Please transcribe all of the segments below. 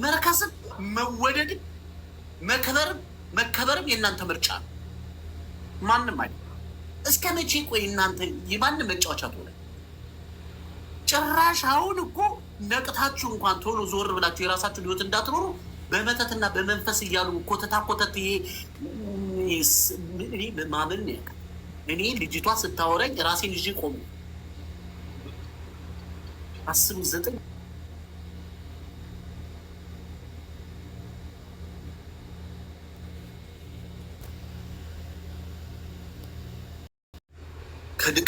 መርከስም መወደድም መከበርም የእናንተ ምርጫ ነው። ማንም አይደል። እስከ መቼ ቆይ እናንተ የማንም መጫወቻ ትሆነ? ጭራሽ አሁን እኮ ነቅታችሁ እንኳን ቶሎ ዞር ብላችሁ የራሳችሁን ህይወት እንዳትኖሩ በመተትና በመንፈስ እያሉ ኮተት ይሄ እኔ ማመን ነው ያውቃል። እኔ ልጅቷ ስታወራኝ ራሴን ይዤ ቆሙ። 10-9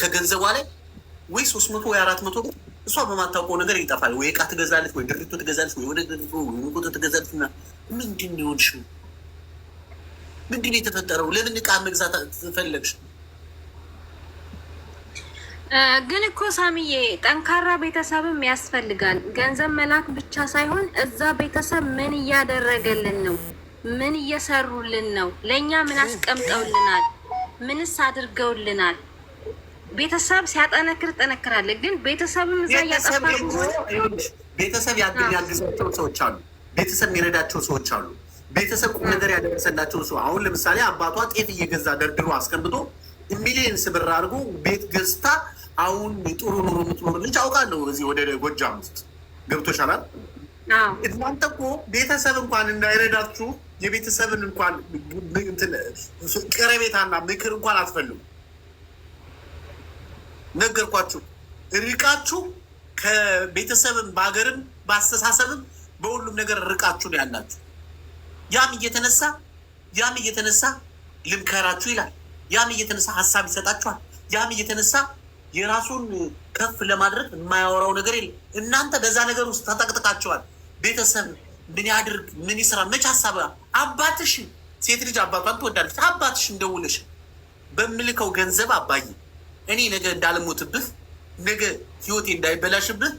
ከገንዘቧ ላይ ወይ 300 ወይ 400 ብር እሷ በማታውቀው ነገር ይጠፋል። ወይ ዕቃ ትገዛለች፣ ወይ ድርቶ ትገዛለች፣ ወይ ወደ ድርቶ ወይ ትገዛለች። እና ምንድን ነው የሆንሽው? ምንድን ነው የተፈጠረው? ለምን ዕቃ መግዛት ፈለግሽ? ግን እኮ ሳሚዬ ጠንካራ ቤተሰብም ያስፈልጋል። ገንዘብ መላክ ብቻ ሳይሆን እዛ ቤተሰብ ምን እያደረገልን ነው? ምን እየሰሩልን ነው? ለእኛ ምን አስቀምጠውልናል? ምንስ አድርገውልናል? ቤተሰብ ሲያጠነክር ጠነክራለን። ግን ቤተሰብም እዛ እያጠፋ ቤተሰብ ያግዛቸው ሰዎች አሉ። ቤተሰብ የሚረዳቸው ሰዎች አሉ። ቤተሰብ ቁም ነገር ያደረሰላቸው ሰው አሁን ለምሳሌ አባቷ ጤፍ እየገዛ ደርድሮ አስቀምጦ ሚሊየንስ ብር አድርጎ ቤት ገዝታ አሁን ጥሩ ኑሮ የምትኖር ልጅ አውቃለሁ። እዚህ ወደ ጎጃም ውስጥ ገብቶሻል። እናንተ እኮ ቤተሰብ እንኳን እንዳይረዳችሁ የቤተሰብን እንኳን ቀረቤታና ምክር እንኳን አትፈልጉ። ነገርኳችሁ። ርቃችሁ ከቤተሰብም በሀገርም በአስተሳሰብም በሁሉም ነገር ርቃችሁ ነው ያላችሁ። ያም እየተነሳ ልምከራችሁ ይላል። ያም እየተነሳ ሀሳብ ይሰጣችኋል። ያም እየተነሳ የራሱን ከፍ ለማድረግ የማያወራው ነገር የለም። እናንተ በዛ ነገር ውስጥ ተጠቅጥቃችኋል። ቤተሰብ ምን ያድርግ ምን ይስራ መች ሀሳብ አባትሽ ሴት ልጅ አባቷን ትወዳለች። አባትሽ እንደውልሽ በምልከው ገንዘብ አባዬ እኔ ነገ እንዳልሞትብህ ነገ ህይወቴ እንዳይበላሽብህ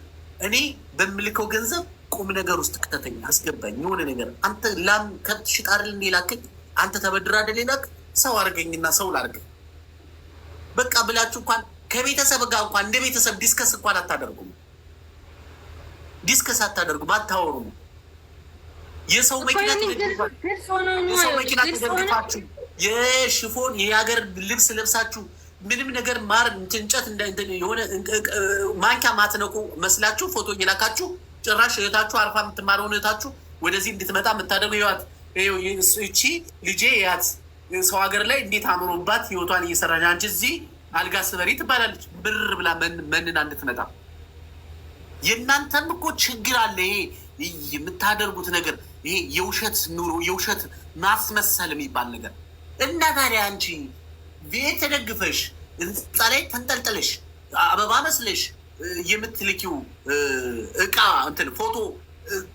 እኔ በምልከው ገንዘብ ቁም ነገር ውስጥ ክተተኝ አስገባኝ። የሆነ ነገር አንተ ላም ከብት ሽጣርል ሌላክኝ አንተ ተበድራ አይደል ሌላክ ሰው አድርገኝና ሰው ላድርገኝ በቃ ብላችሁ እንኳን ከቤተሰብ ጋር እንኳን እንደ ቤተሰብ ዲስከስ እንኳን አታደርጉም። ዲስከስ አታደርጉም፣ አታወሩም። የሰው መኪና ተደግፋችሁ የሽፎን የሀገር ልብስ ለብሳችሁ ምንም ነገር ማር እንጨት የሆነ ማንኪያ ማትነቁ መስላችሁ ፎቶ እየላካችሁ ጭራሽ እህታችሁ አርፋ የምትማረውን እህታችሁ ወደዚህ እንድትመጣ የምታደርጉ ህይወት እቺ ልጄ ያት ሰው ሀገር ላይ እንዴት አምሮባት ህይወቷን እየሰራች አንቺ እዚህ አልጋ ስበሪ ትባላለች። ብር ብላ መንና እንድትመጣ የእናንተም እኮ ችግር አለ። ይሄ የምታደርጉት ነገር ይሄ የውሸት ኑሮ የውሸት ማስመሰል የሚባል ነገር እና ታዲያ አንቺ ቤት ተደግፈሽ ህንፃ ላይ ተንጠልጠለሽ አበባ መስለሽ የምትልኪው እቃ እንትን ፎቶ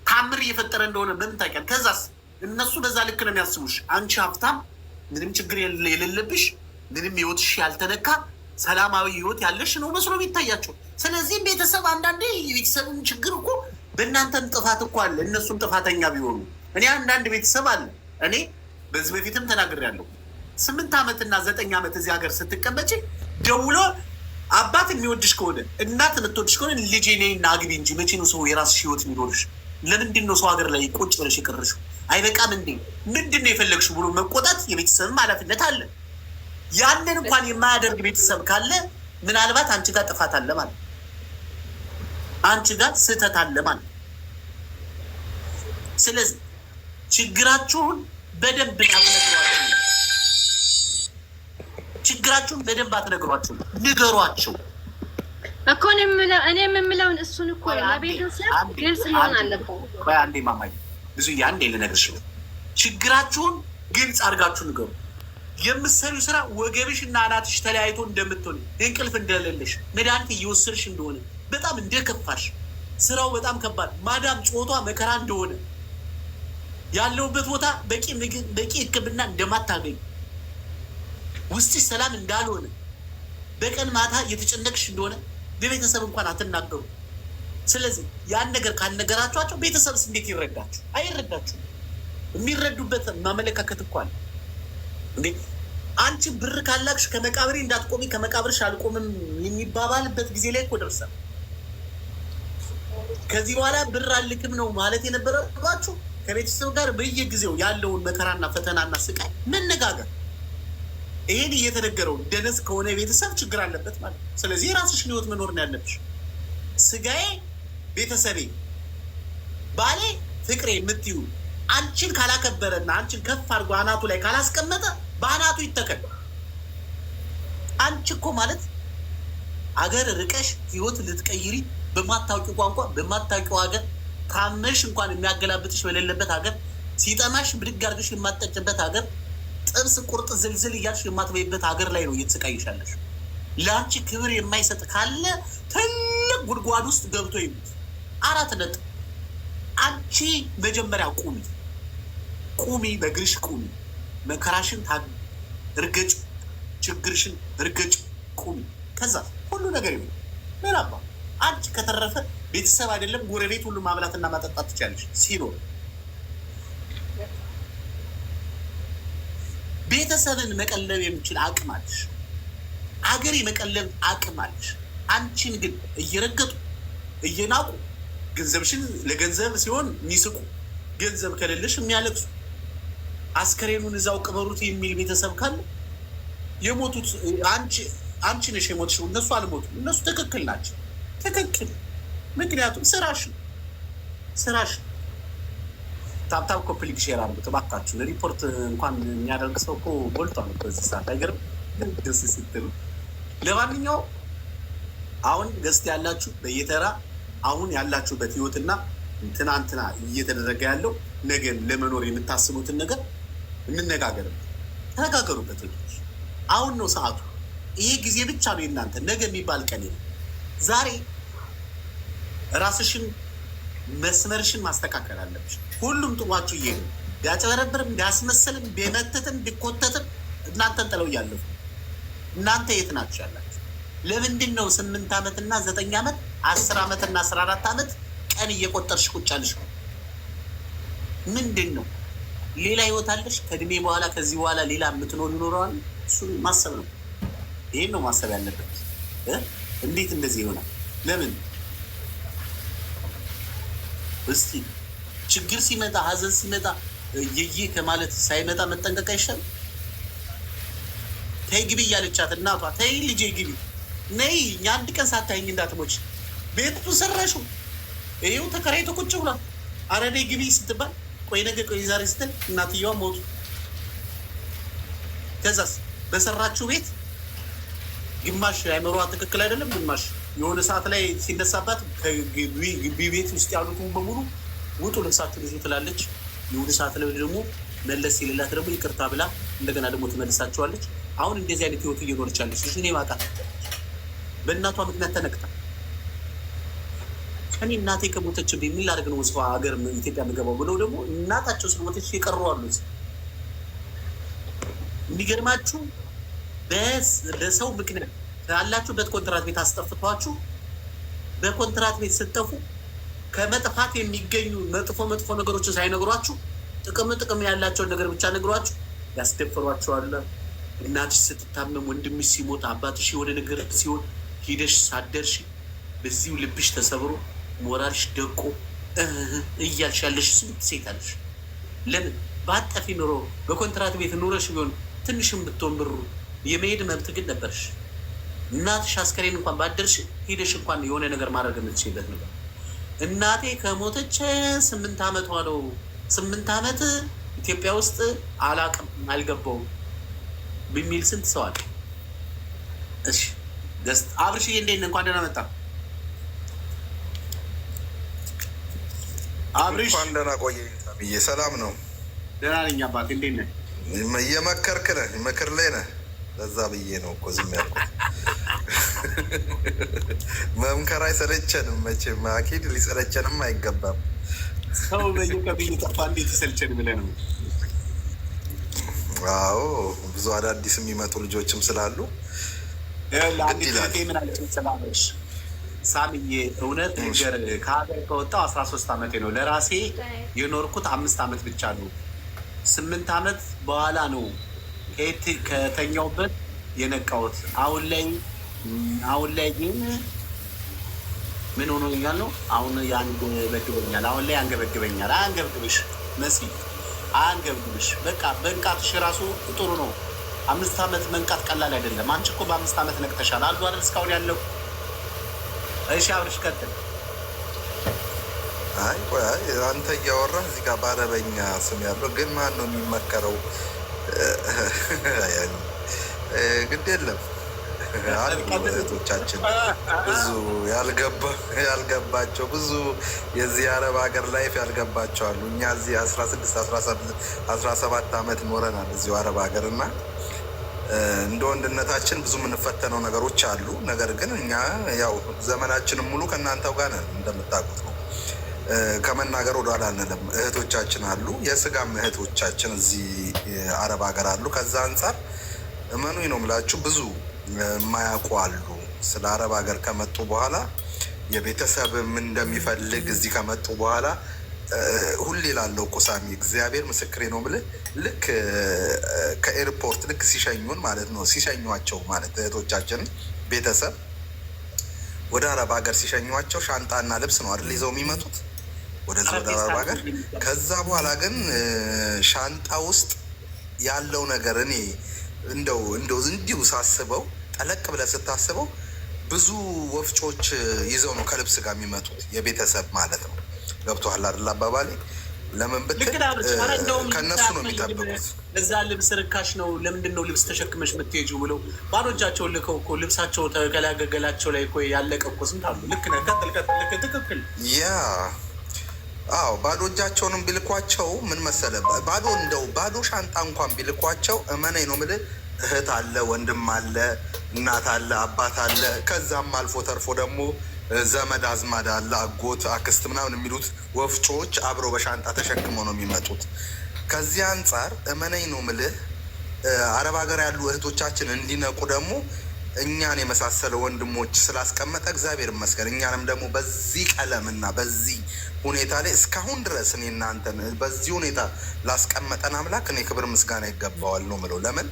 ታምር እየፈጠረ እንደሆነ በምን ታውቂያለሽ? ከዛስ እነሱ በዛ ልክ ነው የሚያስቡሽ። አንቺ ሀብታም ምንም ችግር የሌለብሽ ምንም ህይወትሽ ያልተነካ ሰላማዊ ህይወት ያለሽ ነው መስሎ የሚታያቸው። ስለዚህም ቤተሰብ አንዳንዴ የቤተሰብን ችግር እኮ በእናንተም ጥፋት እኮ አለ። እነሱም ጥፋተኛ ቢሆኑ እኔ አንዳንድ ቤተሰብ አለ እኔ በዚህ በፊትም ተናግሬያለሁ። 8 ዓመትና 9 ዓመት እዚህ ሀገር ስትቀመጪ ደውሎ አባት የሚወድሽ ከሆነ እናት የምትወድሽ ከሆነ ልጄ ነይና አግቢ እንጂ መቼ ነው ሰው የራስሽ ህይወት የሚኖርሽ? ለምንድን ነው ሰው ሀገር ላይ ቁጭ ብለሽ የቀረሽው? አይበቃም እንዴ? ምንድን ነው የፈለግሽው ብሎ መቆጣት የቤተሰብም ኃላፊነት አለ። ያንን እንኳን የማያደርግ ቤተሰብ ካለ ምናልባት አንቺ ጋር ጥፋት አለ ማለት፣ አንቺ ጋር ስህተት አለ ማለት። ስለዚህ ችግራችሁን በደንብ ችግራችሁን በደንብ አትነግሯቸው፣ ንገሯቸው እኮ እኔ የምምለውን እሱን እኮ ለቤተሰብ ግልጽ ሊሆን አለበት። አንዴ ማማዬ ብዙ አንዴ ልነግርሽ፣ ችግራችሁን ግልጽ አድርጋችሁ ንገሩ። የምትሰሪው ስራ ወገብሽ እና አናትሽ ተለያይቶ እንደምትሆን እንቅልፍ እንደሌለሽ መድኃኒት እየወሰድሽ እንደሆነ በጣም እንደከፋሽ ስራው በጣም ከባድ ማዳም ጮቷ መከራ እንደሆነ ያለውበት ቦታ በቂ ምግብ በቂ ሕክምና እንደማታገኝ ውስጥሽ ሰላም እንዳልሆነ በቀን ማታ እየተጨነቅሽ እንደሆነ በቤተሰብ እንኳን አትናገሩ። ስለዚህ ያን ነገር ካልነገራችኋቸው ቤተሰብስ እንዴት ይረዳችሁ? አይረዳችሁ። የሚረዱበት ማመለካከት እኮ አለ እንዴ። አንቺ ብር ካላክሽ ከመቃብሬ እንዳትቆሚ ከመቃብርሽ አልቆምም የሚባባልበት ጊዜ ላይ እኮ ደርሰን ከዚህ በኋላ ብር አልክም ነው ማለት የነበረባችሁ። ከቤተሰብ ጋር በየጊዜው ያለውን መከራና ፈተናና ስቃይ መነጋገር። ይሄን እየተነገረው ደነስ ከሆነ ቤተሰብ ችግር አለበት ማለት ነው። ስለዚህ የራስሽን ህይወት መኖር ነው ያለብሽ። ስጋዬ፣ ቤተሰቤ፣ ባሌ፣ ፍቅሬ የምትዩ አንቺን ካላከበረና አንቺን ከፍ አድርጎ አናቱ ላይ ካላስቀመጠ በአናቱ ይተከል። አንቺ እኮ ማለት አገር ርቀሽ ህይወት ልትቀይሪ በማታውቂው ቋንቋ በማታውቂው ሀገር ታመሽ እንኳን የሚያገላብጥሽ በሌለበት ሀገር ሲጠማሽ ብድግ አድርገሽ የማትጠጭበት ሀገር ጥብስ ቁርጥ ዝልዝል እያልሽ የማትበይበት ሀገር ላይ ነው እየተሰቃይሻለሽ። ለአንቺ ክብር የማይሰጥ ካለ ትልቅ ጉድጓድ ውስጥ ገብቶ ይሙት። 4 ነጥብ። አንቺ መጀመሪያ ቁሚ፣ በእግርሽ ቁሚ። መከራሽን እርገጭ፣ ችግርሽን እርገጭ፣ ቁሚ። ከዛ ሁሉ ነገር ይሆናል። ሌላባ አንቺ ከተረፈ ቤተሰብ አይደለም ጎረቤት ሁሉ ማብላትና ማጠጣት ትችላለሽ ሲኖር። ቤተሰብን መቀለብ የሚችል አቅም አለሽ። አገር የመቀለብ አቅም አለሽ። አንቺን ግን እየረገጡ እየናቁ ገንዘብሽን ለገንዘብ ሲሆን የሚስቁ ገንዘብ ከሌለሽ የሚያለቅሱ አስከሬኑን እዛው ቅበሩት የሚል ቤተሰብ ካለ የሞቱት አንቺ ነሽ የሞትሽው፣ እነሱ አልሞቱም። እነሱ ትክክል ናቸው፣ ትክክል። ምክንያቱም ስራሽ ታብታብ ኮፕሊክ ሼር አድርጉት እባካችሁ። ሪፖርት እንኳን የሚያደርግ ሰው እኮ ሞልቷል በዚህ ሰዓት። አይገርም? ደስ ስትሉ። ለማንኛውም አሁን ገዝት ያላችሁ በየተራ አሁን ያላችሁበት ህይወትና ትናንትና እየተደረገ ያለው ነገን ለመኖር የምታስቡትን ነገር እንነጋገርበት፣ ተነጋገሩበት። አሁን ነው ሰዓቱ። ይሄ ጊዜ ብቻ ነው የእናንተ። ነገ የሚባል ቀን የለም። ዛሬ ራስሽን መስመርሽን ማስተካከል አለብሽ። ሁሉም ጥዋችሁ እየሄዱ ቢያጨበረብርም ቢያስመስልም ቢመትትም ቢኮተትም እናንተን ጥለው እያለፉ። እናንተ የት ናችሁ ያላችሁ? ለምንድን ነው 8 ዓመትና 9 ዓመት 10 ዓመትና 14 ዓመት ቀን እየቆጠርሽ ቁጭ ያልሽ? ምንድን ነው? ሌላ ህይወት አለሽ ከእድሜ በኋላ ከዚህ በኋላ ሌላ የምትኖር ይኖረዋል። እሱን ማሰብ ነው። ይሄን ነው ማሰብ ያለበት። እንዴት እንደዚህ ይሆናል? ለምን? እስቲ ችግር ሲመጣ ሀዘን ሲመጣ የየ ከማለት ሳይመጣ መጠንቀቅ አይሻልም? ተይ ግቢ እያለቻት እናቷ፣ ተይ ልጄ ግቢ ነይ፣ እኛ አንድ ቀን ሳታይኝ እንዳትሞች። ቤቱ ሰራሹ ይኸው ተከራይቶ ቁጭ ብሏል። አረ ነይ ግቢ ስትባል ቆይ ነገ ቆይ ዛሬ ስትል እናትየዋ ሞቱ። ከዛስ በሰራችው ቤት ግማሽ አይምሮዋ ትክክል አይደለም፣ ግማሽ የሆነ ሰዓት ላይ ሲነሳባት ከግቢ ቤት ውስጥ ያሉትን በሙሉ ውጡ ልብሳችሁን ይዙ ትላለች። የሆነ ሰዓት ላይ ደግሞ መለስ ሲልላት ደግሞ ይቅርታ ብላ እንደገና ደግሞ ትመልሳቸዋለች። አሁን እንደዚህ አይነት ህይወቱ እየኖረቻለች። እኔ ማውቃት በእናቷ ምክንያት ተነቅታ እኔ እናቴ ከሞተች ምን ላደርግ ነው ስፋ ሀገር ኢትዮጵያ የምገባው ብለው ደግሞ እናታቸው ስለሞተች የቀሩ አሉ። የሚገርማችሁ በሰው ምክንያት ካላችሁበት ኮንትራት ቤት አስጠፍቷችሁ በኮንትራት ቤት ስትጠፉ ከመጥፋት የሚገኙ መጥፎ ነገሮችን ሳይነግሯችሁ ጥቅም ያላቸውን ነገር ብቻ ነግሯችሁ ያስደፍሯቸዋል። እናትሽ ስትታመም፣ ወንድምሽ ሲሞት፣ አባትሽ የሆነ ነገር ሲሆን ሂደሽ ሳደርሽ በዚሁ ልብሽ ተሰብሮ ሞራልሽ ደቆ እያልሽ ያለሽ ሴት አለሽ። ለምን በአጠፊ ኑሮ በኮንትራት ቤት ኑረሽ ቢሆን ትንሽም ብትሆን ብሩ የመሄድ መብት ግን ነበርሽ። እናትሽ አስከሬን እንኳን ባደርሽ ሂደሽ እንኳን የሆነ ነገር ማድረግ የምትችልበት ነበር። እናቴ ከሞተች 8 ዓመቷ ነው። 8 ዓመት ኢትዮጵያ ውስጥ አላቅም አልገባውም በሚል ስንት ሰው አለ። እሺ ደስ አብርሽዬ እንዴት ነህ? እንኳን ደህና መጣ አብርሽ። እንኳን ደህና ቆየህ ብዬ። ሰላም ነው? ደህና ነኝ አባቴ። እንዴት ነህ? እየመከርክ ነህ፣ ምክር ላይ ነህ። ለዛ ብዬ ነው እኮ ዝም ያልኩት። መምከር አይሰለቸንም መቼም፣ አኪድ ሊሰለቸንም አይገባም። ሰው በየቀብይ ጠፋ እንዴት ይሰልቸን ብለህ ነው? አዎ ብዙ አዳዲስ የሚመጡ ልጆችም ስላሉ ምን አለች መሰለህ ሳምዬ፣ እውነት ነገር ከሀገር ከወጣሁ 13 ዓመቴ ነው። ለራሴ የኖርኩት 5 ዓመት ብቻ ነው። 8 ዓመት በኋላ ነው ከተኛውበት የነቃሁት። አሁን ላይ ግን ምን ሆኖኛል ነው አሁን ያንገበግበኛል። አሁን ላይ ያንገበግበኛል። አንገብግብሽ መሲ አንገብግብሽ። በቃ መንቃትሽ ራሱ ጥሩ ነው። 5 ዓመት መንቃት ቀላል አይደለም። አንቺ እኮ በ5 ዓመት ነቅተሻል። አሉ አይደል እስካሁን ያለው። እሺ አብርሽ ቀጥል። አይ ቆይ አንተ እያወራህ እዚህ ጋር በአረበኛ ስም ያለው ግን ማን ነው የሚመከረው? ግድ የለም አሉ እህቶቻችን ብዙ ያልገባቸው ብዙ የዚህ አረብ ሀገር ላይፍ ያልገባቸው አሉ። እኛ እዚህ 16-17 ዓመት ኖረናል እዚሁ አረብ ሀገር እና እንደ ወንድነታችን ብዙ የምንፈተነው ነገሮች አሉ። ነገር ግን እኛ ያው ዘመናችንም ሙሉ ከእናንተው ጋር ነን እንደምታውቁት ነው። ከመናገር ወደኋላ አንልም። እህቶቻችን አሉ፣ የስጋም እህቶቻችን እዚህ አረብ ሀገር አሉ። ከዛ አንጻር እመኑኝ ነው የምላችሁ ብዙ የማያውቁ አሉ። ስለ አረብ ሀገር ከመጡ በኋላ የቤተሰብ ምን እንደሚፈልግ እዚህ ከመጡ በኋላ ሁሌ ላለው እኮ ሳሚ እግዚአብሔር ምስክሬ ነው ብልህ ልክ ከኤርፖርት ልክ ሲሸኙን ማለት ነው ሲሸኟቸው ማለት እህቶቻችንን ቤተሰብ ወደ አረብ ሀገር ሲሸኟቸው ሻንጣና ልብስ ነው አይደል ይዘው የሚመጡት ወደዚህ ወደ አረብ ሀገር። ከዛ በኋላ ግን ሻንጣ ውስጥ ያለው ነገር እኔ እንደው እንዲሁ ሳስበው ጠለቅ ብለህ ስታስበው ብዙ ወፍጮች ይዘው ነው ከልብስ ጋር የሚመጡት የቤተሰብ ማለት ነው። ገብቶሃል አይደል አባባሌ? ለምን ብትል ከእነሱ ነው የሚጠብቁት። እዛ ልብስ ርካሽ ነው፣ ለምንድን ነው ልብስ ተሸክመሽ የምትሄጂው ብለው ባዶ እጃቸውን ልከው እኮ ልብሳቸው ተገላገላቸው ላይ እኮ ያለቀ እኮ ስንት አሉ። ልክ ነህ። ቀጥል ትክክል። ያ አዎ ባዶ እጃቸውንም ቢልኳቸው ምን መሰለህ ባዶ ሻንጣ እንኳን ቢልኳቸው እመነኝ ነው የምልህ እህት አለ፣ ወንድም አለ፣ እናት አለ፣ አባት አለ። ከዛም አልፎ ተርፎ ደግሞ ዘመድ አዝማድ አለ፣ አጎት አክስት ምናምን የሚሉት ወፍጮዎች አብረው በሻንጣ ተሸክመው ነው የሚመጡት። ከዚህ አንጻር እመነኝ ነው የምልህ አረብ ሀገር ያሉ እህቶቻችን እንዲነቁ ደግሞ እኛን የመሳሰለ ወንድሞች ስላስቀመጠ እግዚአብሔር ይመስገን። እኛንም ደግሞ በዚህ ቀለምና በዚህ ሁኔታ ላይ እስካሁን ድረስ እኔ እናንተን በዚህ ሁኔታ ላስቀመጠን አምላክ እኔ ክብር ምስጋና ይገባዋል ነው የምለው። ለምን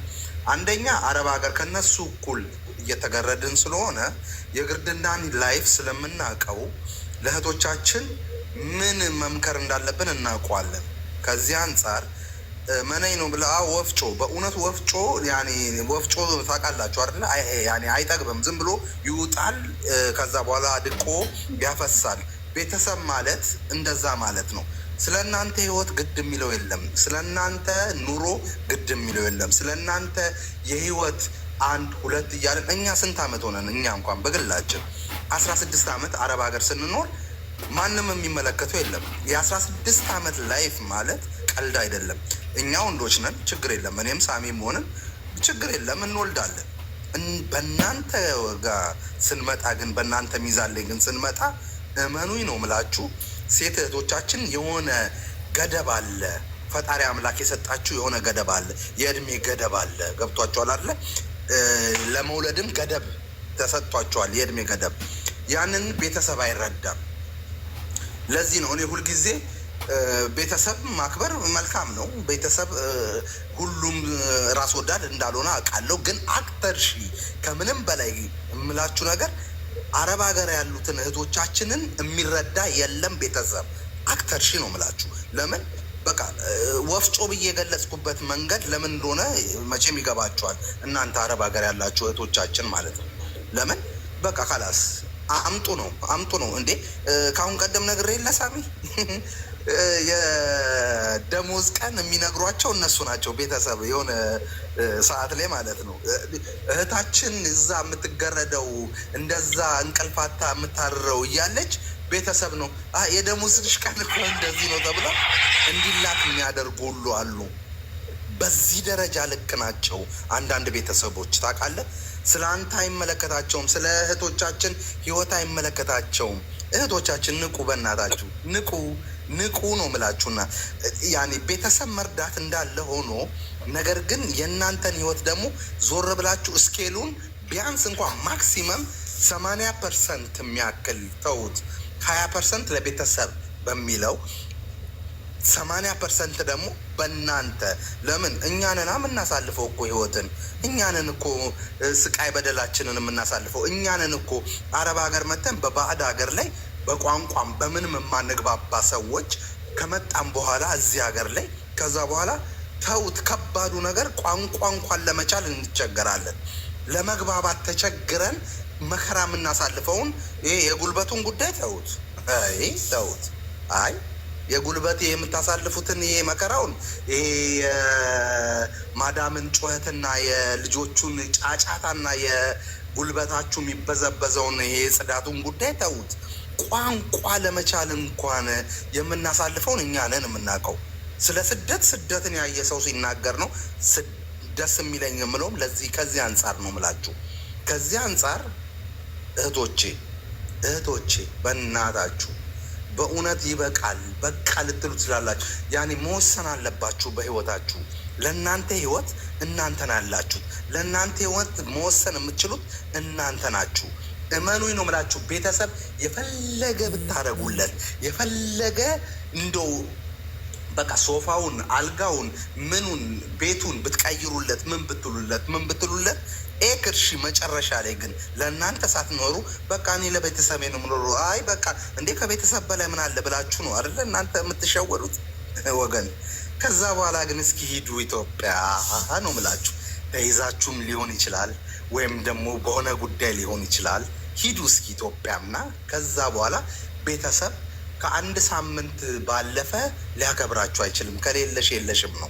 አንደኛ አረብ ሀገር ከነሱ እኩል እየተገረድን ስለሆነ የግርድናን ላይፍ ስለምናውቀው ለእህቶቻችን ምን መምከር እንዳለብን እናውቀዋለን። ከዚህ አንጻር መነኝ ነው ብላ ወፍጮ በእውነት ወፍጮ ወፍጮ ታውቃላችሁ አይደለ? አይጠግብም፣ ዝም ብሎ ይውጣል። ከዛ በኋላ አድቆ ያፈሳል። ቤተሰብ ማለት እንደዛ ማለት ነው። ስለ እናንተ ህይወት ግድ የሚለው የለም። ስለ እናንተ ኑሮ ግድ የሚለው የለም። ስለ እናንተ የህይወት 1-2 እያለን እኛ ስንት ዓመት ሆነን እኛ እንኳን በግላችን 16 ዓመት አረብ ሀገር ስንኖር ማንም የሚመለከተው የለም። የ16 ዓመት ላይፍ ማለት ቀልድ አይደለም። እኛ ወንዶች ነን፣ ችግር የለም። እኔም ሳሚም ሆንን ችግር የለም፣ እንወልዳለን። በእናንተ ጋር ስንመጣ ግን በእናንተ ሚዛን ላይ ግን ስንመጣ እመኑኝ ነው ምላችሁ ሴት እህቶቻችን የሆነ ገደብ አለ። ፈጣሪ አምላክ የሰጣችሁ የሆነ ገደብ አለ፣ የእድሜ ገደብ አለ። ገብቷችኋል አይደለ? ለመውለድም ገደብ ተሰጥቷቸዋል፣ የእድሜ ገደብ። ያንን ቤተሰብ አይረዳም። ለዚህ ነው እኔ ሁልጊዜ ቤተሰብ ማክበር መልካም ነው። ቤተሰብ ሁሉም ራስ ወዳድ እንዳልሆነ አውቃለሁ። ግን አክተር ከምንም በላይ የምላችሁ ነገር አረብ ሀገር ያሉትን እህቶቻችንን የሚረዳ የለም ቤተሰብ። አክተር ነው የምላችሁ። ለምን በቃ ወፍጮ ብዬ የገለጽኩበት መንገድ ለምን እንደሆነ መቼም ይገባችኋል እናንተ አረብ ሀገር ያላችሁ እህቶቻችን ማለት ነው። ለምን በቃ ካላስ አምጡ ነው እንዴ። ከአሁን ቀደም ነግሬ የለ ሳሚ የደሞዝ ቀን የሚነግሯቸው እነሱ ናቸው። ቤተሰብ የሆነ ሰዓት ላይ ማለት ነው እህታችን እዛ የምትገረደው እንደዛ እንቅልፋታ የምታርረው እያለች ቤተሰብ ነው የደሞዝሽ ቀን እኮ እንደዚህ ነው ተብሎ እንዲላክ የሚያደርጉ ሁሉ አሉ። በዚህ ደረጃ ልክ ናቸው አንዳንድ ቤተሰቦች ታውቃለህ። ስለ አንተ አይመለከታቸውም፣ ስለ እህቶቻችን ህይወት አይመለከታቸውም። እህቶቻችን ንቁ፣ በእናታችሁ ንቁ ነው ምላችሁና ቤተሰብ መርዳት እንዳለ ሆኖ ነገር ግን የእናንተን ህይወት ደግሞ ዞር ብላችሁ እስኬሉን ቢያንስ እንኳን ማክሲመም 80% የሚያክል ተውት፣ 20% ለቤተሰብ በሚለው 80% ደግሞ በእናንተ። ለምን እኛንን የምናሳልፈው እኮ ህይወትን እኛንን እኮ ስቃይ በደላችንን የምናሳልፈው እኛንን እኮ አረብ ሀገር መተን በባዕድ ሀገር ላይ በቋንቋም በምንም የማንግባባ ሰዎች ከመጣም በኋላ እዚህ ሀገር ላይ ከዛ በኋላ ተውት፣ ከባዱ ነገር ቋንቋ እንኳን ለመቻል እንቸገራለን። ለመግባባት ተቸግረን መከራ የምናሳልፈውን ይሄ የጉልበቱን ጉዳይ ተውት፣ ተውት። አይ የጉልበት የምታሳልፉትን ይሄ መከራውን ይሄ የማዳምን ጩኸትና የልጆቹን ጫጫታና የጉልበታችሁ የሚበዘበዘውን ይሄ የጽዳቱን ጉዳይ ተውት። ቋንቋ ለመቻል እንኳን የምናሳልፈውን እኛ ነን የምናውቀው። ስለ ስደትን ያየ ሰው ሲናገር ነው ደስ የሚለኝ የምለውም ከዚህ አንጻር ነው ምላችሁ። ከዚህ አንጻር እህቶቼ በእናታችሁ በእውነት ይበቃል፣ በቃ ልትሉ ትችላላችሁ። ያኔ መወሰን አለባችሁ በህይወታችሁ። ለእናንተ ህይወት እናንተን አላችሁት። ለእናንተ ህይወት መወሰን የምትችሉት እናንተ ናችሁ። እመኑኝ ነው ምላችሁ። ቤተሰብ የፈለገ ብታደርጉለት የፈለገ እንደው በቃ ሶፋውን፣ አልጋውን፣ ምኑን፣ ቤቱን ብትቀይሩለት ምን ብትሉለት ኤክርሺ መጨረሻ ላይ ግን ለእናንተ ሳትኖሩ በቃ እኔ ለቤተሰብ ነው የምኖሩ። አይ በቃ እንዴ ከቤተሰብ በላይ ምን አለ ብላችሁ ነው አይደለ እናንተ የምትሸወዱት ወገን። ከዛ በኋላ ግን እስኪ ሂዱ ኢትዮጵያ ነው ምላችሁ። ተይዛችሁም ሊሆን ይችላል ወይም ደግሞ በሆነ ጉዳይ ሊሆን ይችላል። ሂዱ እስኪ ኢትዮጵያምና ከዛ በኋላ ቤተሰብ ከአንድ ሳምንት ባለፈ ሊያከብራችሁ አይችልም። ከሌለሽ የለሽም ነው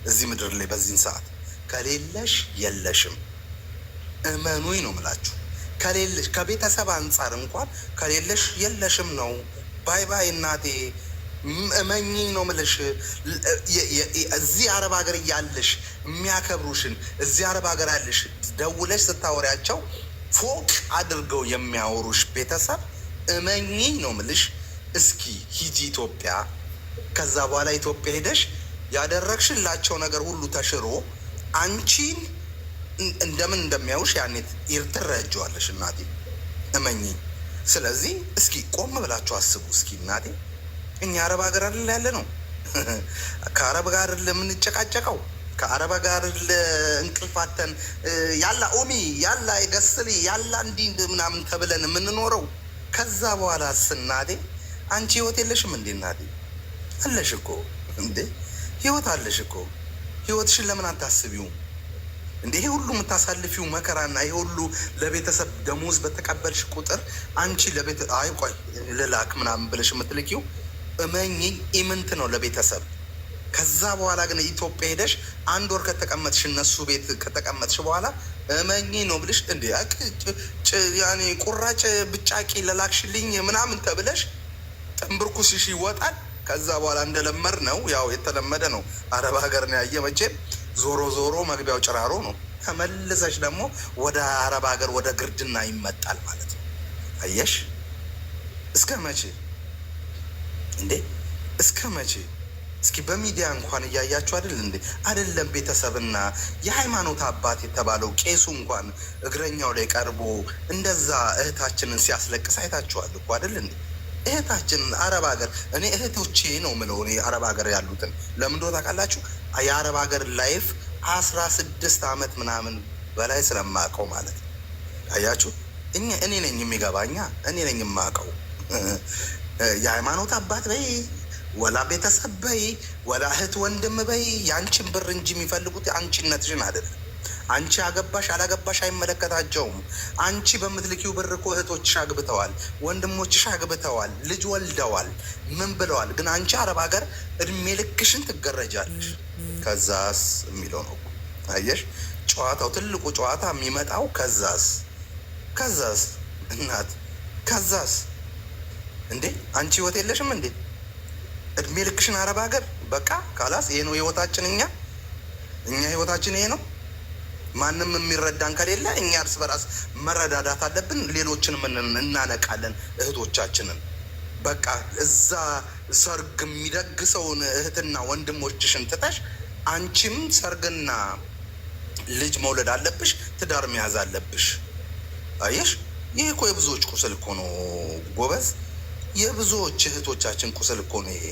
እዚህ ምድር ላይ በዚህን ሰዓት ከሌለሽ የለሽም። እመኑኝ ነው ምላችሁ። ከሌለሽ ከቤተሰብ አንጻር እንኳን ከሌለሽ የለሽም ነው። ባይ ባይ እናቴ እመኝኝ ነው ምልሽ። እዚህ አረብ ሀገር እያለሽ የሚያከብሩሽን እዚህ አረብ ሀገር ያለሽ ደውለሽ ስታወሪያቸው ፎቅ አድርገው የሚያወሩሽ ቤተሰብ እመኝኝ ነው ምልሽ። እስኪ ሂጂ ኢትዮጵያ። ከዛ በኋላ ኢትዮጵያ ሄደሽ ያደረግሽላቸው ነገር ሁሉ ተሽሮ አንቺን እንደምን እንደሚያውሽ ያኔ ትረጃዋለሽ እናቴ እመኝኝ። ስለዚህ እስኪ ቆም ብላችሁ አስቡ እስኪ እናቴ። እኛ አረብ ሀገር አይደል ያለ ነው። ከአረብ ጋር ለምንጨቃጨቀው ከአረብ ጋር ለእንቅልፋተን ያላ ኦሚ ያላ የገስሊ ያላ እንዲህ ምናምን ተብለን የምንኖረው። ከዛ በኋላ ስናዴ አንቺ ህይወት የለሽም እንዴ እናቴ? አለሽ እኮ እንዴ ህይወት አለሽ እኮ። ህይወትሽን ለምን አታስቢውም እንዴ? ይሄ ሁሉ የምታሳልፊው መከራና ይሄ ሁሉ ለቤተሰብ ደሞዝ በተቀበልሽ ቁጥር አንቺ ለቤት አይ ቆይ ልላክ ምናምን ብለሽ የምትልኪው እመኝኝ ኢምንት ነው ለቤተሰብ። ከዛ በኋላ ግን ኢትዮጵያ ሄደሽ አንድ ወር ከተቀመጥሽ እነሱ ቤት ከተቀመጥሽ በኋላ እመኝኝ ነው ብልሽ እንዴ ያኔ ቁራጭ ብጫቂ ለላክሽልኝ ምናምን ተብለሽ ጥንብርኩስሽ ይወጣል። ከዛ በኋላ እንደለመድ ነው ያው የተለመደ ነው። አረብ ሀገር ነው ያየ መቼም ዞሮ ዞሮ መግቢያው ጭራሮ ነው። ተመልሰሽ ደግሞ ወደ አረብ ሀገር ወደ ግርድና ይመጣል ማለት ነው። አየሽ እስከ መቼ እንዴ? እስከ መቼ? እስኪ በሚዲያ እንኳን እያያችሁ አይደል እንዴ? አይደለም ቤተሰብና የሃይማኖት አባት የተባለው ቄሱ እንኳን እግረኛው ላይ ቀርቦ እንደዛ እህታችንን ሲያስለቅስ አይታችኋል እኮ አይደል እንዴ? እህታችንን አረብ ሀገር እኔ እህቶቼ ነው ምለው እኔ አረብ ሀገር ያሉትን ለምን እንደሆነ ታውቃላችሁ? የአረብ ሀገር ላይፍ 16 ዓመት ምናምን በላይ ስለማውቀው ማለት ነው። አያችሁ እኔ ነኝ የሚገባኛ፣ እኔ ነኝ የማውቀው። የሃይማኖት አባት በይ ወላ ቤተሰብ በይ ወላ እህት ወንድም በይ የአንቺን ብር እንጂ የሚፈልጉት አንቺነትሽን አይደለም። አንቺ አገባሽ አላገባሽ አይመለከታቸውም። አንቺ በምትልኪው ብር እኮ እህቶችሽ አግብተዋል፣ ወንድሞችሽ አግብተዋል፣ ልጅ ወልደዋል፣ ምን ብለዋል። ግን አንቺ አረብ ሀገር እድሜ ልክሽን ትገረጃለሽ። ከዛስ የሚለው ነው አየሽ፣ ጨዋታው ትልቁ ጨዋታ የሚመጣው ከዛስ እናት ከዛስ እንዴ አንቺ ህይወት የለሽም እንዴ? እድሜ ልክሽን አረብ ሀገር በቃ ካላስ ይሄ ነው ህይወታችን። እኛ ህይወታችን ይሄ ነው። ማንም የሚረዳን ከሌለ እኛ እርስ በራስ መረዳዳት አለብን። ሌሎችንም እናነቃለን እህቶቻችንን። በቃ እዛ ሰርግ የሚደግሰውን እህትና ወንድሞችሽን ትተሽ አንቺም ሰርግና ልጅ መውለድ አለብሽ፣ ትዳር መያዝ አለብሽ። አየሽ ይህ እኮ የብዙዎች ቁስል እኮ ነው ጎበዝ፣ የብዙዎች እህቶቻችን ቁስል እኮ ነው ይሄ።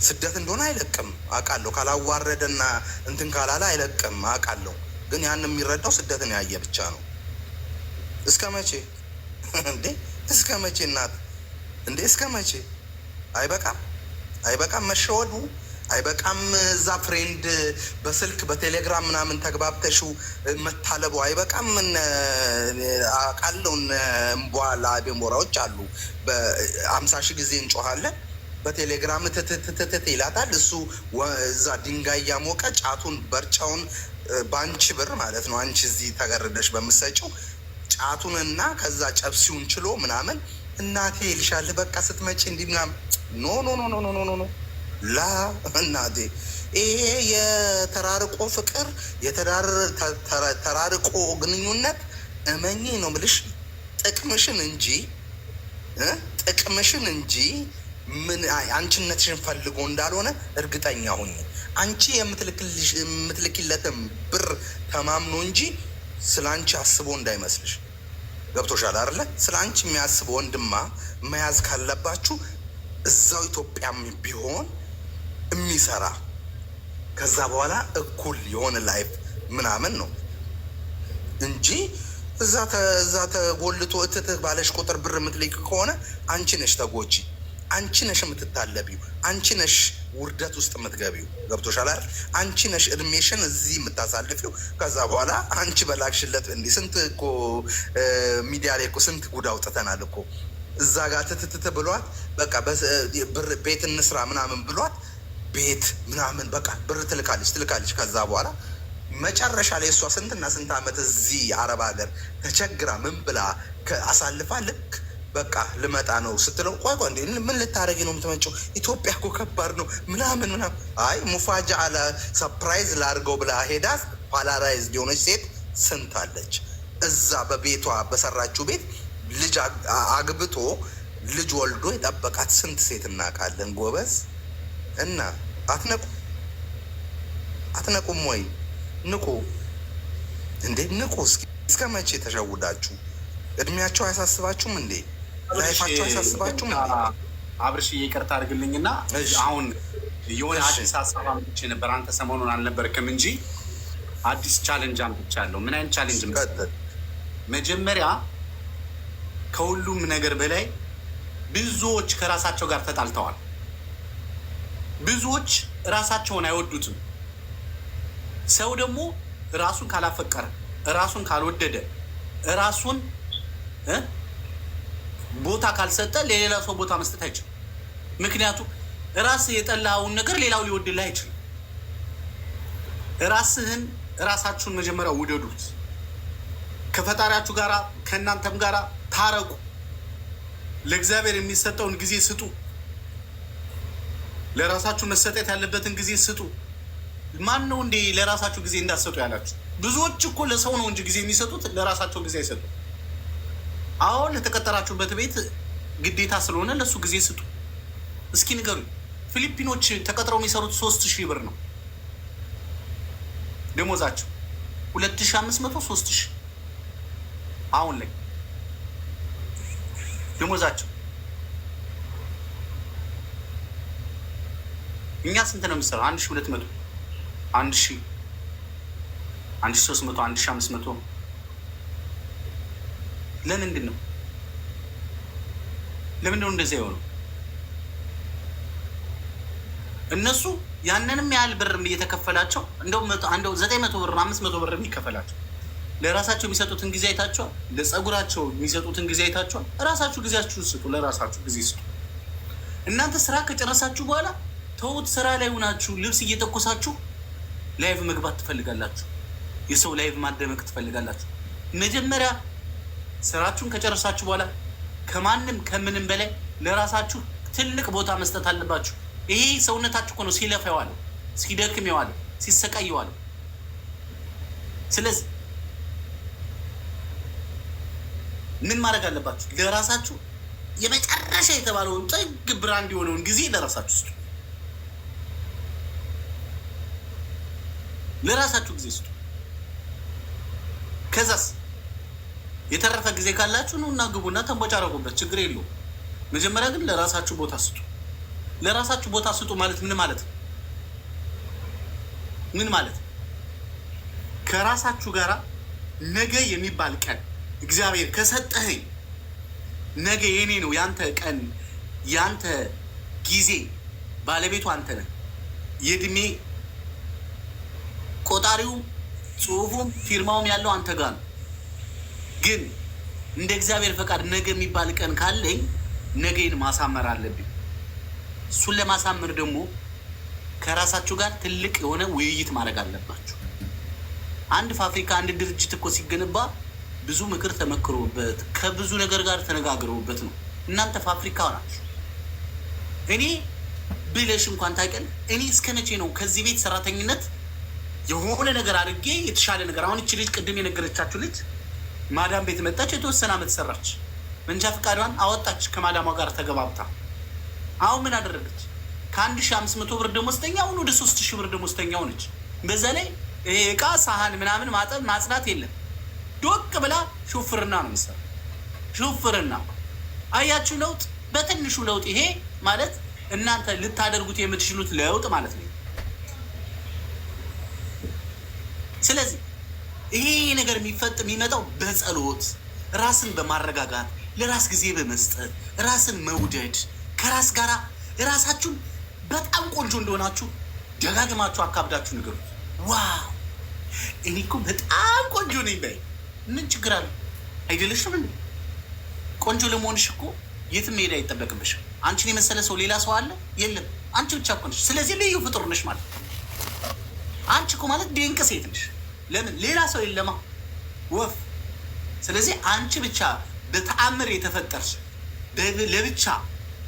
ስደት እንደሆነ አይለቅም አውቃለሁ። ካላዋረደና እንትን ካላለ አይለቅም አውቃለሁ። ግን ያን የሚረዳው ስደትን ያየ ብቻ ነው። እስከ መቼ እንዴ? እስከ መቼ እናት እንዴ? እስከ መቼ? አይበቃም? አይበቃም መሸወዱ? አይበቃም እዛ ፍሬንድ በስልክ በቴሌግራም ምናምን ተግባብተሹ መታለቡ አይበቃም? አውቃለሁ እምቧላ ቤሞራዎች አሉ። በ50,000 ጊዜ እንጮሃለን በቴሌግራም ትትትትት ይላታል። እሱ እዛ ድንጋይ እያሞቀ ጫቱን በርጫውን በአንቺ ብር ማለት ነው። አንቺ እዚህ ተገርደሽ በምሰጪው ጫቱንና ከዛ ጨብሲውን ችሎ ምናምን እናቴ ይልሻል። በቃ ስትመጪ እንዲህ ምናምን ኖ ኖ ኖ ኖ ኖ ኖ ኖ ላ እናቴ ይሄ የተራርቆ ፍቅር የተራርቆ ግንኙነት እመኚ ነው የምልሽ ጥቅምሽን እንጂ ምን አንቺነትሽን ፈልጎ እንዳልሆነ እርግጠኛ ሁኝ። አንቺ የምትልኪለትን ብር ተማምኖ እንጂ ስለ አንቺ አስቦ እንዳይመስልሽ። ገብቶሻል አይደለ? ስለ አንቺ የሚያስብ ወንድማ መያዝ ካለባችሁ እዛው ኢትዮጵያም ቢሆን የሚሰራ ከዛ በኋላ እኩል የሆነ ላይፍ ምናምን ነው እንጂ እዛ ተጎልቶ እትትህ ባለሽ ቁጥር ብር የምትልክ ከሆነ አንቺ ነሽ ተጎጂ፣ አንቺ ነሽ የምትታለቢው፣ አንቺ ነሽ ውርደት ውስጥ የምትገቢው። ገብቶሻል አይደል? አንቺ ነሽ እድሜሽን እዚህ የምታሳልፊው። ከዛ በኋላ አንቺ በላክሽለት እንዲህ ስንት እኮ ሚዲያ ላይ እኮ ስንት ጉድ አውጥተናል እኮ። እዛ ጋር ትትትት ብሏት በቃ ብር ቤት እንስራ ምናምን ብሏት ቤት ምናምን በቃ ብር ትልካለች። ከዛ በኋላ መጨረሻ ላይ እሷ ስንትና ስንት ዓመት እዚህ አረብ ሀገር ተቸግራ ምን ብላ አሳልፋ ልክ በቃ ልመጣ ነው ስትለው ቆይ እንዴ ምን ልታደርጊ ነው የምትመጪው? ኢትዮጵያ እኮ ከባድ ነው ምናምን። አይ ሙፋጃ አለ ሰፕራይዝ ላድርገው ብላ ሄዳ ፓላራይዝ የሆነች ሴት ስንት አለች እዛ በቤቷ በሰራችው ቤት ልጅ አግብቶ ልጅ ወልዶ የጠበቃት ስንት ሴት እናውቃለን። ጎበዝ እና አትነቁም ወይ? ንቁ እንዴ ንቁ። እስከ መቼ ተሸውዳችሁ? እድሜያቸው አያሳስባችሁም እንዴ? ላይፋቸው አያሳስባችሁም እንዴ? አብርሽ ይቅርታ አድርግልኝና አሁን የሆነ አዲስ ሀሳብ አምጥቼ ነበር። አንተ ሰሞኑን አልነበርክም እንጂ አዲስ ቻሌንጅ አምጥቻለሁ። ምን አይነት ቻሌንጅ? መጀመሪያ ከሁሉም ነገር በላይ ብዙዎች ከራሳቸው ጋር ተጣልተዋል። ብዙዎች ራሳቸውን አይወዱትም። ሰው ደግሞ ራሱን ካላፈቀረ፣ ራሱን ካልወደደ፣ ራሱን ቦታ ካልሰጠ ለሌላ ሰው ቦታ መስጠት አይችልም። ምክንያቱም ራስህ የጠላኸውን ነገር ሌላው ሊወድልህ አይችልም። ራሳችሁን መጀመሪያ ውደዱት። ከፈጣሪያችሁ ጋራ ከእናንተም ጋራ ታረቁ። ለእግዚአብሔር የሚሰጠውን ጊዜ ስጡ። ለራሳችሁ መሰጠት ያለበትን ጊዜ ስጡ። ማን ነው እንዴ ለራሳችሁ ጊዜ እንዳትሰጡ ያላችሁ? ብዙዎች እኮ ለሰው ነው እንጂ ጊዜ የሚሰጡት ለራሳቸው ጊዜ አይሰጡ። አሁን ለተቀጠራችሁበት ቤት ግዴታ ስለሆነ ለሱ ጊዜ ስጡ። እስኪ ንገሩ። ፊሊፒኖች ተቀጥረው የሚሰሩት 3,000 ብር ነው ደሞዛቸው። 2,500 3,000 አሁን ላይ ደሞዛቸው። እኛ ስንት ነው የምንሰራው? 1,200 1,000 1,300 1,500 ለምንድን ነው እንደዚያ የሆነው? እነሱ ያንንም ያህል ብር እየተከፈላቸው እንደው 900 ብር 500 ብር የሚከፈላቸው ለራሳቸው የሚሰጡትን ጊዜ አይታቸዋል? ለጸጉራቸው የሚሰጡትን ጊዜ አይታቸዋል? ራሳችሁ ጊዜያችሁን ስጡ። ለራሳችሁ ጊዜ ስጡ። እናንተ ስራ ከጨረሳችሁ በኋላ ተውት። ስራ ላይ ሆናችሁ ልብስ እየተኮሳችሁ ላይቭ መግባት ትፈልጋላችሁ። የሰው ላይቭ ማደመቅ ትፈልጋላችሁ። መጀመሪያ ስራችሁን ከጨረሳችሁ በኋላ ከማንም ከምንም በላይ ለራሳችሁ ትልቅ ቦታ መስጠት አለባችሁ። ይሄ ሰውነታችሁ እኮ ነው ሲለፋ የዋለው፣ ሲደክም የዋለው፣ ሲሰቃይ የዋለው። ስለዚህ ምን ማድረግ አለባችሁ? ለራሳችሁ የመጨረሻ የተባለውን ጥግ ብራንድ የሆነውን ጊዜ ለራሳችሁ ስጡ። ለራሳችሁ ጊዜ ስጡ። ከዛስ የተረፈ ጊዜ ካላችሁ ነው እና ግቡና ተንቦጫረቁበት፣ ችግር የለውም። መጀመሪያ ግን ለራሳችሁ ቦታ ስጡ። ለራሳችሁ ቦታ ስጡ ማለት ምን ማለት ነው? ምን ማለት ከራሳችሁ ጋራ ነገ የሚባል ቀን እግዚአብሔር ከሰጠኸኝ ነገ የኔ ነው ያንተ ቀን ያንተ ጊዜ ባለቤቱ አንተ ነህ። የእድሜ ቆጣሪው ጽሁፉም ፊርማውም ያለው አንተ ጋር ነው። ግን እንደ እግዚአብሔር ፈቃድ ነገ የሚባል ቀን ካለኝ ነገን ማሳመር አለብኝ። እሱን ለማሳመር ደግሞ ከራሳችሁ ጋር ትልቅ የሆነ ውይይት ማድረግ አለባችሁ። አንድ ፋብሪካ አንድ ድርጅት እኮ ሲገነባ ብዙ ምክር ተመክሮበት ከብዙ ነገር ጋር ተነጋግረውበት ነው። እናንተ ፋብሪካ ናችሁ። እኔ ብለሽ እንኳን ታውቂያለሽ። እኔ እስከ መቼ ነው ከዚህ ቤት ሰራተኝነት የሆነ ነገር አድርጌ የተሻለ ነገር አሁን እቺ ልጅ ቅድም የነገረቻችሁ ልጅ ማዳም ቤት መጣች፣ የተወሰነ ዓመት ሰራች፣ መንጃ ፈቃዷን አወጣች ከማዳሟ ጋር ተገባብታ። አሁን ምን አደረገች? ከ1500 ብር ደሞዝተኛ አሁን ወደ 3000 ብር ደሞዝተኛ ሆነች። በዛ ላይ ይሄ እቃ ሳህን ምናምን ማጠብ ማጽዳት የለም። ዶቅ ብላ ሹፍርና ነው የምትሰራው። ሹፍርና አያችሁ ለውጥ፣ በትንሹ ለውጥ። ይሄ ማለት እናንተ ልታደርጉት የምትችሉት ለውጥ ማለት ነው። ስለዚህ ይሄ ነገር የሚመጣው በጸሎት ራስን በማረጋጋት ለራስ ጊዜ በመስጠት ራስን መውደድ ከራስ ጋራ ራሳችሁን በጣም ቆንጆ እንደሆናችሁ ደጋግማችሁ አካብዳችሁ ንገሩት። ዋው እኔ እኮ በጣም ቆንጆ ነኝ በይ። ምን ችግር አለ? አይደለሽም እንዴ? ቆንጆ ለመሆንሽ እኮ የትም መሄድ አይጠበቅብሽም። አንቺን የመሰለ ሰው ሌላ ሰው አለ? የለም። አንቺ ብቻ እኮ ነሽ። ስለዚህ ልዩ ፍጡር ነሽ ማለት አንቺ እኮ ማለት ድንቅ ሴት ነሽ። ለምን? ሌላ ሰው የለማ ወፍ። ስለዚህ አንቺ ብቻ በተአምር የተፈጠርሽ ለብቻ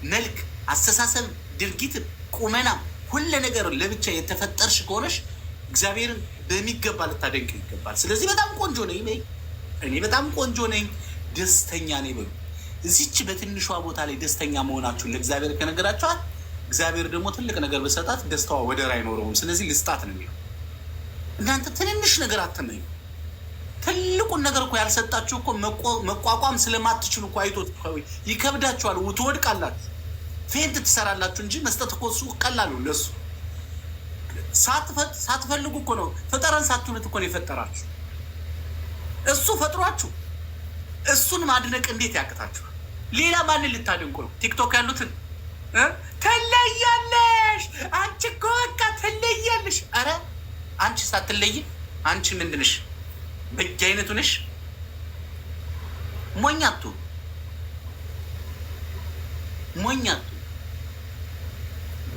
መልክ፣ አስተሳሰብ፣ ድርጊት፣ ቁመና ሁሉ ነገር ለብቻ የተፈጠርሽ ከሆነሽ እግዚአብሔርን በሚገባ ልታደንቅ ይገባል። ስለዚህ በጣም ቆንጆ ነኝ በይ። እኔ በጣም ቆንጆ ነኝ፣ ደስተኛ ነኝ በሉ። እዚች በትንሿ ቦታ ላይ ደስተኛ መሆናችሁን ለእግዚአብሔር ከነገራችኋት እግዚአብሔር ደግሞ ትልቅ ነገር በሰጣት ደስታዋ ወደር አይኖረውም። ስለዚህ ልስጣት ነው የሚለው። እናንተ ትንንሽ ነገር አትመኙ። ትልቁን ነገር እኮ ያልሰጣችሁ እኮ መቋቋም ስለማትችሉ እኮ አይቶ ይከብዳችኋል፣ ትወድቃላችሁ፣ ፌንት ትሰራላችሁ እንጂ መስጠት እኮ እሱ ቀላሉ ለሱ ሳትፈልጉ እኮ ነው። ፍጠረን ሳትሉት እኮ ነው የፈጠራችሁ። እሱ ፈጥሯችሁ እሱን ማድነቅ እንዴት ያቅታችኋል? ሌላ ማንን ልታደንቁ ነው? ቲክቶክ ያሉትን ትለያለሽ፣ አንቺ እኮ በቃ ትለያለሽ። አረ አንቺ ሳትለይ አንቺ ምንድን ነሽ? በየአይነቱ ነሽ። ሞኛቱ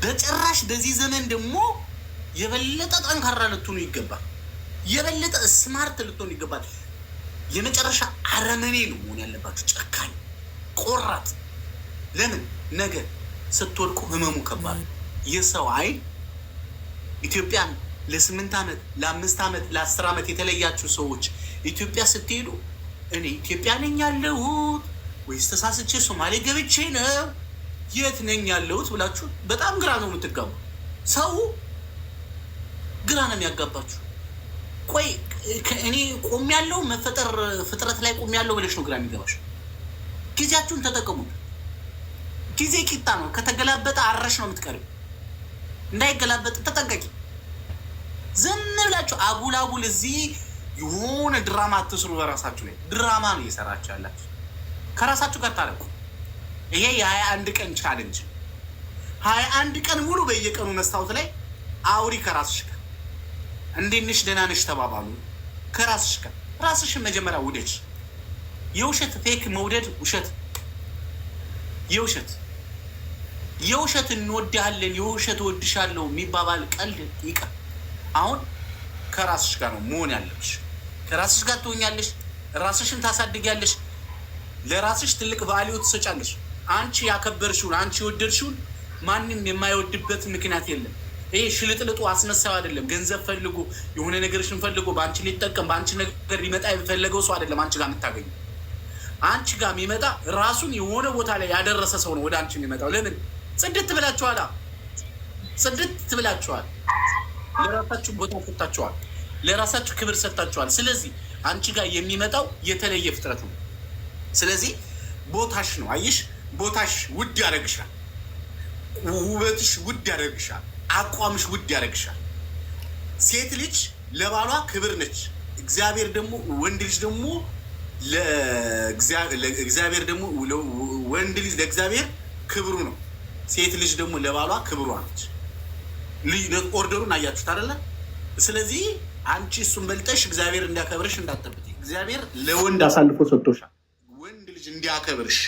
በጭራሽ። በዚህ ዘመን ደግሞ የበለጠ ጠንካራ ልትሆኑ ይገባል። የበለጠ ስማርት ልትሆኑ ይገባል። የመጨረሻ አረመኔ ነው መሆን ያለባችሁ። ጨካኝ፣ ቆራጥ። ለምን? ነገ ስትወድቁ ህመሙ ከባድ። የሰው አይን ኢትዮጵያን ለ8 ዓመት ለ5 ዓመት ለ10 ዓመት የተለያችሁ ሰዎች ኢትዮጵያ ስትሄዱ እኔ ኢትዮጵያ ነኝ ያለሁት ወይስ ተሳስቼ ሶማሌ ገብቼ ነው የት ነኝ ያለሁት ብላችሁ በጣም ግራ ነው የምትጋቡ። ሰው ግራ ነው የሚያጋባችሁ። ቆይ እኔ ቆም ያለው መፈጠር ፍጥረት ላይ ቆም ያለው ብለሽ ነው ግራ የሚገባሽ። ጊዜያችሁን ተጠቀሙ። ጊዜ ቂጣ ነው። ከተገላበጠ አረሽ ነው የምትቀርብ። እንዳይገላበጥ ተጠንቀቂ። ዝም ብላችሁ አጉል እዚህ የሆነ ድራማ አትስሩ። በራሳችሁ ላይ ድራማ ነው እየሰራችሁ ያላችሁ። ከራሳችሁ ጋር ታረቁ። ይሄ የ21 ቀን ቻሌንጅ 21 ቀን ሙሉ በየቀኑ መስታወት ላይ አውሪ ከራስሽ ጋር። እንዴት ነሽ? ደህና ነሽ ተባባሉ ከራስሽ ጋር። ራስሽን መጀመሪያ ውደጅ። የውሸት ፌክ መውደድ ውሸት፣ የውሸት እንወድሃለን የውሸት ወድሻለሁ የሚባባል ቀልድ ይቀር። አሁን ከራስሽ ጋር ነው መሆን ያለብሽ። ከራስሽ ጋር ትሆኛለሽ። ራስሽን ታሳድጊያለሽ። ለራስሽ ትልቅ ቫልዩ ትሰጫለሽ። አንቺ ያከበርሽውን አንቺ የወደድሽውን ማንም የማይወድበት ምክንያት የለም። ይሄ ሽልጥልጡ አስመሳዩ አይደለም። ገንዘብ ፈልጎ የሆነ ነገርሽን ፈልጎ በአንቺ ሊጠቀም በአንቺ ነገር ሊመጣ የፈለገው ሰው አይደለም አንቺ ጋር የምታገኙ። አንቺ ጋር የሚመጣ ራሱን የሆነ ቦታ ላይ ያደረሰ ሰው ነው ወደ አንቺ የሚመጣው። ለምን? ጽድት ብላችኋል። ጽድት ብላችኋል። ለራሳችሁ ቦታ ሰጥታችኋል። ለራሳችሁ ክብር ሰጥታችኋል። ስለዚህ አንቺ ጋር የሚመጣው የተለየ ፍጥረት ነው። ስለዚህ ቦታሽ ነው። አየሽ፣ ቦታሽ ውድ ያደርግሻል። ውበትሽ ውድ ያደርግሻል። አቋምሽ ውድ ያደርግሻል። ሴት ልጅ ለባሏ ክብር ነች። እግዚአብሔር ደግሞ ወንድ ልጅ ደግሞ ለእግዚአብሔር ደግሞ ወንድ ልጅ ለእግዚአብሔር ክብሩ ነው። ሴት ልጅ ደግሞ ለባሏ ክብሯ ነች። ኦርደሩን አያችሁት አይደለ? ስለዚህ አንቺ እሱን በልጠሽ እግዚአብሔር እንዲያከብርሽ እንዳትጠብቂ። እግዚአብሔር ለወንድ አሳልፎ ሰጥቶሻል። ወንድ ልጅ እንዲያከብርሽ